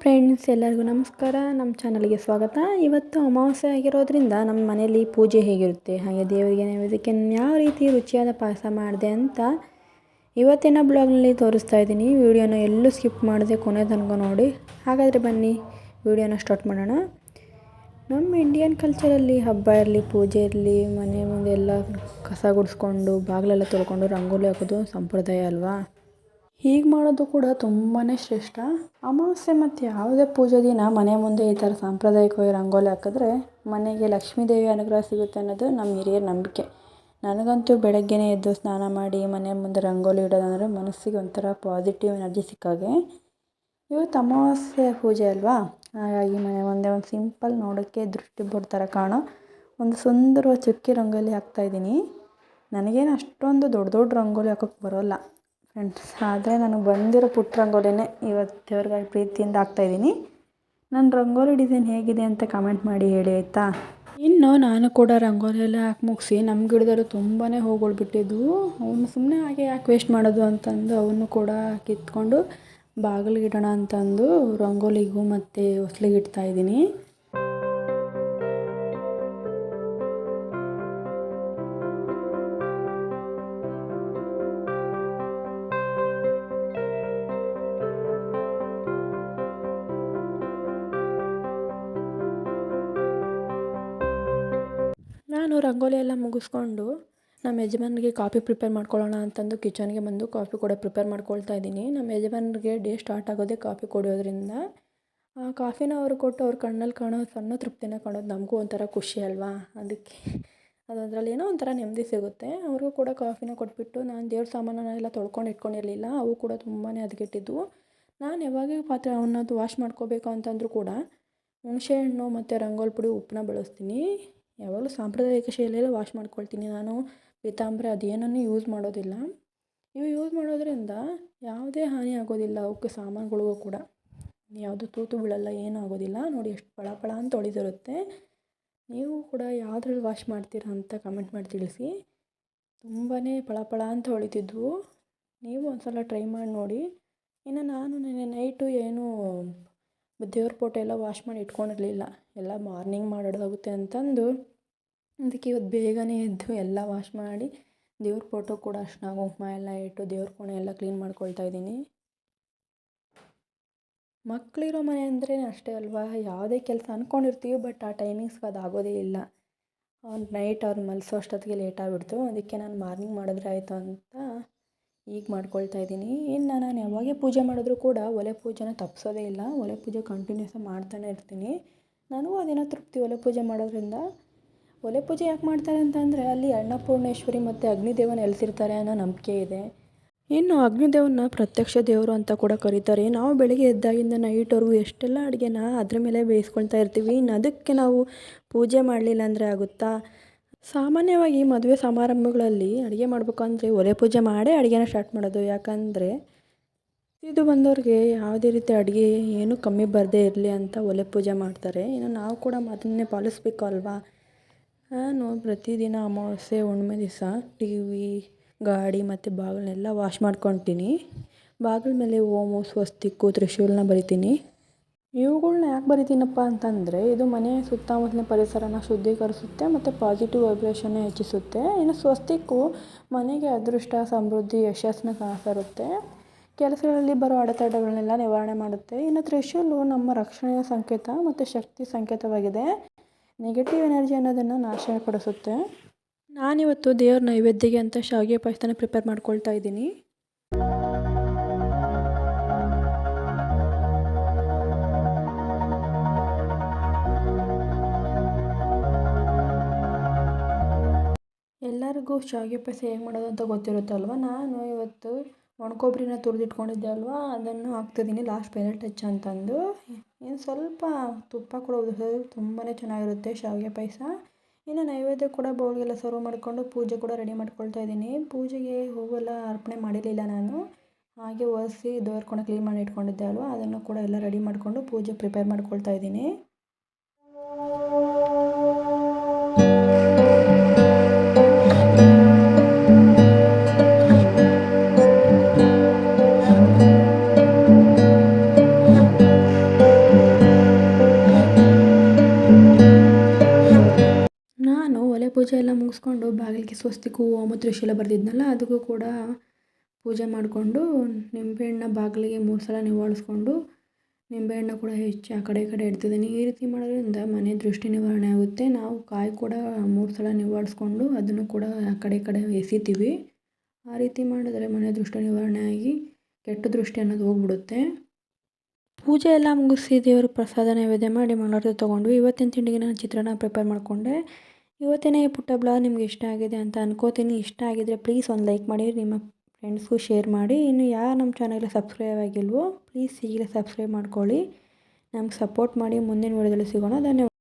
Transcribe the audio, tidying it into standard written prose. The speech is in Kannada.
ಫ್ರೆಂಡ್ಸ್, ಎಲ್ಲರಿಗೂ ನಮಸ್ಕಾರ. ನಮ್ಮ ಚಾನಲ್ಗೆ ಸ್ವಾಗತ. ಇವತ್ತು ಅಮಾವಾಸ್ಯೆ ಆಗಿರೋದ್ರಿಂದ ನಮ್ಮ ಮನೆಯಲ್ಲಿ ಪೂಜೆ ಹೇಗಿರುತ್ತೆ, ಹಾಗೆ ದೇವರಿಗೆ ನೈವೇದ್ಯಕ್ಕೆ ಯಾವ ರೀತಿ ರುಚಿಯಾದ ಪಾಯಸ ಮಾಡಿದೆ ಅಂತ ಇವತ್ತಿನ ಬ್ಲಾಗ್ನಲ್ಲಿ ತೋರಿಸ್ತಾ ಇದ್ದೀನಿ. ವಿಡಿಯೋನ ಎಲ್ಲೂ ಸ್ಕಿಪ್ ಮಾಡದೆ ಕೊನೆ ತನಕ ನೋಡಿ. ಹಾಗಾದರೆ ಬನ್ನಿ ವಿಡಿಯೋನ ಸ್ಟಾರ್ಟ್ ಮಾಡೋಣ. ನಮ್ಮ ಇಂಡಿಯನ್ ಕಲ್ಚರಲ್ಲಿ ಹಬ್ಬ ಇರಲಿ, ಪೂಜೆ ಇರಲಿ, ಮನೆ ಮುಂದೆ ಎಲ್ಲ ಕಸ ಗುಡಿಸ್ಕೊಂಡು ಬಾಗಿಲೆಲ್ಲ ತೊಳ್ಕೊಂಡು ರಂಗೋಲಿ ಹಾಕೋದು ಸಂಪ್ರದಾಯ ಅಲ್ವಾ. ಹೀಗೆ ಮಾಡೋದು ಕೂಡ ತುಂಬಾ ಶ್ರೇಷ್ಠ. ಅಮಾವಾಸ್ಯೆ ಮತ್ತು ಯಾವುದೇ ಪೂಜೆ ದಿನ ಮನೆ ಮುಂದೆ ಈ ಥರ ಸಾಂಪ್ರದಾಯಿಕವಾಗಿ ರಂಗೋಲಿ ಹಾಕಿದ್ರೆ ಮನೆಗೆ ಲಕ್ಷ್ಮೀದೇವಿ ಅನುಗ್ರಹ ಸಿಗುತ್ತೆ ಅನ್ನೋದು ನಮ್ಮ ಹಿರಿಯರ ನಂಬಿಕೆ. ನನಗಂತೂ ಬೆಳಗ್ಗೆನೇ ಎದ್ದು ಸ್ನಾನ ಮಾಡಿ ಮನೆ ಮುಂದೆ ರಂಗೋಲಿ ಇಡೋದಂದರೆ ಮನಸ್ಸಿಗೆ ಒಂಥರ ಪಾಸಿಟಿವ್ ಎನರ್ಜಿ ಸಿಕ್ಕಾಗೆ. ಇವತ್ತು ಅಮಾವಾಸ್ಯೆ ಪೂಜೆ ಅಲ್ವಾ, ಹಾಗಾಗಿ ಮನೆ ಮುಂದೆ ಒಂದು ಸಿಂಪಲ್ ನೋಡೋಕ್ಕೆ ದೃಷ್ಟಿ ಬೋರ್ಡ್ ಥರ ಕಾಣೋ ಒಂದು ಸುಂದರವಾದ ಚುಕ್ಕಿ ರಂಗೋಲಿ ಹಾಕ್ತಾಯಿದ್ದೀನಿ. ನನಗೇನು ಅಷ್ಟೊಂದು ದೊಡ್ಡ ದೊಡ್ಡ ರಂಗೋಲಿ ಹಾಕೋಕ್ಕೆ ಬರೋಲ್ಲ ಫ್ರೆಂಡ್ಸ್, ಆದರೆ ನನಗೆ ಬಂದಿರೋ ಪುಟ್ಟ ರಂಗೋಲಿನೇ ಇವತ್ತು ದೇವ್ರಿಗಾಗಿ ಪ್ರೀತಿಯಿಂದ ಹಾಕ್ತಾಯಿದ್ದೀನಿ. ನನ್ನ ರಂಗೋಲಿ ಡಿಸೈನ್ ಹೇಗಿದೆ ಅಂತ ಕಮೆಂಟ್ ಮಾಡಿ ಹೇಳಿ ಆಯಿತಾ. ಇನ್ನು ನಾನು ಕೂಡ ರಂಗೋಲಿ ಎಲ್ಲ ಹಾಕಿ ಮುಗಿಸಿ ನಮ್ಮ ಗಿಡದಲ್ಲೂ ತುಂಬಾ ಹೂಗಳು ಬಿಟ್ಟಿದ್ವು. ಅವನು ಸುಮ್ಮನೆ ಹಾಗೆ ಯಾಕೆ ವೇಸ್ಟ್ ಮಾಡೋದು ಅಂತಂದು ಅವನ್ನು ಕೂಡ ಕಿತ್ಕೊಂಡು ಬಾಗಿಲಿಗೆ ಇಡೋಣ ಅಂತಂದು ರಂಗೋಲಿಗೂ ಮತ್ತು ಹೊಸ್ಲಿಗೆ ಇಡ್ತಾಯಿದ್ದೀನಿ. ನಾನು ರಂಗೋಲಿ ಎಲ್ಲ ಮುಗಿಸ್ಕೊಂಡು ನಮ್ಮ ಯಜಮಾನ್ರಿಗೆ ಕಾಫಿ ಪ್ರಿಪೇರ್ ಮಾಡ್ಕೊಳ್ಳೋಣ ಅಂತಂದು ಕಿಚನ್ಗೆ ಬಂದು ಕಾಫಿ ಕೂಡ ಪ್ರಿಪೇರ್ ಮಾಡ್ಕೊಳ್ತಾ ಇದ್ದೀನಿ. ನಮ್ಮ ಯಜಮಾನ್ರಿಗೆ ಡೇ ಸ್ಟಾರ್ಟ್ ಆಗೋದೇ ಕಾಫಿ ಕುಡಿಯೋದ್ರಿಂದ. ಆ ಕಾಫಿನ ಅವ್ರಿಗೆ ಕೊಟ್ಟು ಅವ್ರ ಕಣ್ಣಲ್ಲಿ ಕಾಣೋ ಸಣ್ಣ ತೃಪ್ತಿನ ಕಾಣೋದು ನಮಗೂ ಒಂಥರ ಖುಷಿ ಅಲ್ವಾ. ಅದಕ್ಕೆ ಅದರಲ್ಲಿ ಏನೋ ಒಂಥರ ನೆಮ್ಮದಿ ಸಿಗುತ್ತೆ. ಅವ್ರಿಗೂ ಕೂಡ ಕಾಫಿನ ಕೊಟ್ಬಿಟ್ಟು ನಾನು ದೇವ್ರ ಸಾಮಾನೆಲ್ಲ ತೊಳ್ಕೊಂಡು ಇಟ್ಕೊಂಡಿರಲಿಲ್ಲ. ಅವು ಕೂಡ ತುಂಬಾ ಹದಗೆಟ್ಟಿದ್ವು. ನಾನು ಯಾವಾಗ ಪಾತ್ರೆ ಅವನ್ನದು ವಾಶ್ ಮಾಡ್ಕೋಬೇಕು ಅಂತಂದರೂ ಕೂಡ ಹುಣಸೆಹಣ್ಣು ಮತ್ತು ರಂಗೋಲಿ ಪುಡಿ ಉಪ್ಪನ್ನ ಬಳಸ್ತೀನಿ. ಯಾವಾಗಲೂ ಸಾಂಪ್ರದಾಯಿಕ ಶೈಲಿಯಲ್ಲಿ ವಾಶ್ ಮಾಡ್ಕೊಳ್ತೀನಿ. ನಾನು ಪೀತಾಂಬರಿ ಅದೇನನ್ನು ಯೂಸ್ ಮಾಡೋದಿಲ್ಲ. ಇವು ಯೂಸ್ ಮಾಡೋದ್ರಿಂದ ಯಾವುದೇ ಹಾನಿ ಆಗೋದಿಲ್ಲ. ಅವಕ್ಕೆ ಸಾಮಾನುಗಳಿಗೂ ಕೂಡ ಯಾವುದು ತೂತು ಬೀಳಲ್ಲ, ಏನೂ ಆಗೋದಿಲ್ಲ. ನೋಡಿ ಎಷ್ಟು ಪಳ ಅಂತ ಹೊಳಿದಿರುತ್ತೆ. ನೀವು ಕೂಡ ಯಾವುದ್ರಲ್ಲಿ ವಾಶ್ ಮಾಡ್ತೀರಾ ಅಂತ ಕಮೆಂಟ್ ಮಾಡಿ ತಿಳಿಸಿ. ತುಂಬಾ ಪಳ ಅಂತ ಹೊಳಿತಿದ್ವು. ನೀವು ಒಂದ್ಸಲ ಟ್ರೈ ಮಾಡಿ ನೋಡಿ. ಇನ್ನು ನಾನು ನೆನ್ನೆ ನೈಟು ಏನೂ ದೇವ್ರ ಫೋಟೋ ಎಲ್ಲ ವಾಶ್ ಮಾಡಿ ಇಟ್ಕೊಂಡಿರಲಿಲ್ಲ. ಎಲ್ಲ ಮಾರ್ನಿಂಗ್ ಮಾಡಿಡೋದಾಗುತ್ತೆ ಅಂತಂದು ಅದಕ್ಕೆ ಇವತ್ತು ಬೇಗನೆ ಎದ್ದು ಎಲ್ಲ ವಾಶ್ ಮಾಡಿ ದೇವ್ರ ಫೋಟೋ ಕೂಡ ಅರ್ಶಿನ ಕುಂಕುಮ ಎಲ್ಲ ಇಟ್ಟು ದೇವ್ರ ಕೋಣೆ ಎಲ್ಲ ಕ್ಲೀನ್ ಮಾಡ್ಕೊಳ್ತಾ ಇದ್ದೀನಿ. ಮಕ್ಕಳಿರೋ ಮನೆ ಅಂದರೆ ಅಷ್ಟೇ ಅಲ್ವಾ, ಯಾವುದೇ ಕೆಲಸ ಅಂದ್ಕೊಂಡಿರ್ತೀವಿ, ಬಟ್ ಆ ಟೈಮಿಂಗ್ಸ್ಗೆ ಅದು ಆಗೋದೇ ಇಲ್ಲ. ನೈಟ್ ಅವ್ರು ಮಲಸೋ ಅಷ್ಟೊತ್ತಿಗೆ ಲೇಟ್ ಆಗಿಬಿಡ್ತು. ಅದಕ್ಕೆ ನಾನು ಮಾರ್ನಿಂಗ್ ಮಾಡಿದ್ರೆ ಆಯಿತು ಅಂತ ಈಗ ಮಾಡ್ಕೊಳ್ತಾ ಇದ್ದೀನಿ. ಇನ್ನು ನಾನು ಯಾವಾಗೇ ಪೂಜೆ ಮಾಡಿದ್ರೂ ಕೂಡ ಒಲೆ ಪೂಜೆನ ತಪ್ಪಿಸೋದೇ ಇಲ್ಲ. ಒಲೆ ಪೂಜೆ ಕಂಟಿನ್ಯೂಸ್ ಮಾಡ್ತಾನೆ ಇರ್ತೀನಿ. ನನಗೂ ಅದೇನೋ ತೃಪ್ತಿ ಒಲೆ ಪೂಜೆ ಮಾಡೋದ್ರಿಂದ. ಒಲೆ ಪೂಜೆ ಯಾಕೆ ಮಾಡ್ತಾರೆ ಅಂತಂದರೆ ಅಲ್ಲಿ ಅನ್ನಪೂರ್ಣೇಶ್ವರಿ ಮತ್ತು ಅಗ್ನಿದೇವನ ನೆಲೆಸಿರ್ತಾರೆ ಅನ್ನೋ ನಂಬಿಕೆ ಇದೆ. ಇನ್ನು ಅಗ್ನಿದೇವನ ಪ್ರತ್ಯಕ್ಷ ದೇವರು ಅಂತ ಕೂಡ ಕರೀತಾರೆ. ನಾವು ಬೆಳಗ್ಗೆ ಎದ್ದಾಗಿಂದ ನೈಟ್ವರೆಗೂ ಎಷ್ಟೆಲ್ಲ ಅಡುಗೆನ ಅದ್ರ ಮೇಲೆ ಬೇಯಿಸ್ಕೊಳ್ತಾ ಇರ್ತೀವಿ. ಇನ್ನು ಅದಕ್ಕೆ ನಾವು ಪೂಜೆ ಮಾಡಲಿಲ್ಲ ಅಂದರೆ ಆಗುತ್ತಾ. ಸಾಮಾನ್ಯವಾಗಿ ಮದುವೆ ಸಮಾರಂಭಗಳಲ್ಲಿ ಅಡುಗೆ ಮಾಡ್ಬೇಕಂದ್ರೆ ಒಲೆ ಪೂಜೆ ಮಾಡೇ ಅಡುಗೆನ ಸ್ಟಾರ್ಟ್ ಮಾಡೋದು. ಯಾಕಂದರೆ ಇದು ಬಂದವ್ರಿಗೆ ಯಾವುದೇ ರೀತಿ ಅಡುಗೆ ಏನೂ ಕಮ್ಮಿ ಬರದೇ ಇರಲಿ ಅಂತ ಒಲೆ ಪೂಜೆ ಮಾಡ್ತಾರೆ. ಇನ್ನು ನಾವು ಕೂಡ ಅದನ್ನೇ ಪಾಲಿಸ್ಬೇಕು ಅಲ್ವಾ. ನಾನು ಪ್ರತಿದಿನ ಅಮಾವಾಸ್ಯೆ ಹುಣ್ಣಿಮೆ ದಿವಸ ಟಿವಿ, ಗಾಡಿ ಮತ್ತು ಬಾಗಿಲನ್ನೆಲ್ಲ ವಾಶ್ ಮಾಡ್ಕೊತೀನಿ. ಬಾಗಿಲ ಮೇಲೆ ಓಮು, ಸ್ವಸ್ತಿಕ್ಕು, ತ್ರಿಶೂಲನ ಬರಿತೀನಿ. ಇವುಗಳ್ನ ಯಾಕೆ ಬರಿತೀನಪ್ಪ ಅಂತಂದರೆ ಇದು ಮನೆಯ ಸುತ್ತಮುತ್ತಲಿನ ಪರಿಸರನ ಶುದ್ಧೀಕರಿಸುತ್ತೆ ಮತ್ತು ಪಾಸಿಟಿವ್ ವೈಬ್ರೇಷನ್ನ ಹೆಚ್ಚಿಸುತ್ತೆ. ಇನ್ನು ಸ್ವಸ್ತಿಕ್ಕು ಮನೆಗೆ ಅದೃಷ್ಟ, ಸಮೃದ್ಧಿ, ಯಶಸ್ಸನ್ನ ತರುತ್ತೆ. ಕೆಲಸಗಳಲ್ಲಿ ಬರೋ ಅಡೆತಡೆಗಳನ್ನೆಲ್ಲ ನಿವಾರಣೆ ಮಾಡುತ್ತೆ. ಇನ್ನು ತ್ರಿಶೂಲು ನಮ್ಮ ರಕ್ಷಣೆಯ ಸಂಕೇತ ಮತ್ತು ಶಕ್ತಿ ಸಂಕೇತವಾಗಿದೆ. ನೆಗೆಟಿವ್ ಎನರ್ಜಿ ಅನ್ನೋದನ್ನು ನಾಶಪಡಿಸುತ್ತೆ. ನಾನಿವತ್ತು ದೇವ್ರ ನೈವೇದ್ಯಗೆ ಅಂತ ಶಾವಿಗೆ ಪಾಯಸನ ಪ್ರಿಪೇರ್ ಮಾಡ್ಕೊಳ್ತಾ ಇದ್ದೀನಿ. ಎಲ್ಲರಿಗೂ ಶಾವಿಗೆ ಪಾಯಸ ಹೇಗೆ ಮಾಡೋದು ಅಂತ ಗೊತ್ತಿರುತ್ತಲ್ವ. ನಾನು ಇವತ್ತು ಒಣಕೊಬ್ಬರಿನ ತುರಿದಿಟ್ಕೊಂಡಿದ್ದೆ ಅಲ್ವಾ, ಅದನ್ನು ಹಾಕ್ತಿದ್ದೀನಿ ಲಾಸ್ಟ್ ಫೈನಲ್ ಟಚ್ ಅಂತಂದು. ಇನ್ನು ಸ್ವಲ್ಪ ತುಪ್ಪ ಕೂಡ ಉದುರಿಸಿದ್ರೆ ತುಂಬಾ ಚೆನ್ನಾಗಿರುತ್ತೆ ಶಾವಿಗೆ ಪಾಯಸ. ಇನ್ನು ನೈವೇದ್ಯ ಕೂಡ ಬೌಲ್ಗೆಲ್ಲ ಸರ್ವ್ ಮಾಡಿಕೊಂಡು ಪೂಜೆ ಕೂಡ ರೆಡಿ ಮಾಡ್ಕೊಳ್ತಾ ಇದ್ದೀನಿ. ಪೂಜೆಗೆ ಹೂವೆಲ್ಲ ಅರ್ಪಣೆ ಮಾಡಿರಲಿಲ್ಲ ನಾನು, ಹಾಗೆ ಒರೆಸಿ ದೇವ್ರ ಕೋಣೆ ಕ್ಲೀನ್ ಮಾಡಿ ಇಟ್ಕೊಂಡಿದ್ದೆ ಅಲ್ವಾ, ಅದನ್ನು ಕೂಡ ಎಲ್ಲ ರೆಡಿ ಮಾಡಿಕೊಂಡು ಪೂಜೆ ಪ್ರಿಪೇರ್ ಮಾಡ್ಕೊಳ್ತಾ ಇದ್ದೀನಿ. ಒಲೆ ಪೂಜೆ ಎಲ್ಲ ಮುಗಿಸ್ಕೊಂಡು ಬಾಗಿಲಿಗೆ ಸ್ವಸ್ತಿಕ್ ಹೂವು ಮತ್ತು ತ್ರಿಶೂಲ ಬರೆದಿದ್ನಲ್ಲ ಅದಕ್ಕೂ ಕೂಡ ಪೂಜೆ ಮಾಡಿಕೊಂಡು ನಿಂಬೆಹಣ್ಣ ಬಾಗಿಲಿಗೆ 3 ಸಲ ನಿವಾಳಿಸ್ಕೊಂಡು ನಿಂಬೆಹಣ್ಣು ಕೂಡ ಹೆಚ್ಚಿ ಆ ಕಡೆ ಈ ಕಡೆ ಇಡ್ತಿದ್ದೀನಿ. ಈ ರೀತಿ ಮಾಡೋದ್ರಿಂದ ಮನೆ ದೃಷ್ಟಿ ನಿವಾರಣೆ ಆಗುತ್ತೆ. ನಾವು ಕಾಯಿ ಕೂಡ 3 ಸಲ ನಿವಾಳಿಸ್ಕೊಂಡು ಅದನ್ನು ಕೂಡ ಆ ಕಡೆ ಈ ಕಡೆ ಎಸಿತೀವಿ. ಆ ರೀತಿ ಮಾಡಿದ್ರೆ ಮನೆ ದೃಷ್ಟಿ ನಿವಾರಣೆ ಆಗಿ ಕೆಟ್ಟ ದೃಷ್ಟಿ ಅನ್ನೋದು ಹೋಗ್ಬಿಡುತ್ತೆ. ಪೂಜೆ ಎಲ್ಲ ಮುಗಿಸಿ ದೇವ್ರ ಪ್ರಸಾದ ನೈವೇದ್ಯ ಮಾಡಿ ಮಂಗಳಾರತಿ ತೊಗೊಂಡು ಇವತ್ತಿನ ತಿಂಡಿಗೆ ನಾನು ಚಿತ್ರಾನ್ನ ಪ್ರಿಪೇರ್ ಮಾಡಿಕೊಂಡೆ. ಇವತ್ತಿನ ಈ ಪುಟ್ಟ ಬ್ಲಾಗ್ ನಿಮ್ಗೆ ಇಷ್ಟ ಆಗಿದೆ ಅಂತ ಅನ್ಕೋತೀನಿ. ಇಷ್ಟ ಆಗಿದ್ರೆ ಪ್ಲೀಸ್ ಒಂದು ಲೈಕ್ ಮಾಡಿ, ನಿಮ್ಮ ಫ್ರೆಂಡ್ಸ್ಗೂ ಶೇರ್ ಮಾಡಿ. ಇನ್ನು ಯಾರು ನಮ್ಮ ಚಾನಲ್ಗೆ ಸಬ್ಸ್ಕ್ರೈಬ್ ಆಗಿಲ್ವೋ ಪ್ಲೀಸ್ ಈಗಲೇ ಸಬ್ಸ್ಕ್ರೈಬ್ ಮಾಡ್ಕೊಳ್ಳಿ. ನಮ್ಗೆ ಸಪೋರ್ಟ್ ಮಾಡಿ. ಮುಂದಿನ ವಿಡಿಯೋದಲ್ಲಿ ಸಿಗೋಣ. ಧನ್ಯವಾದ.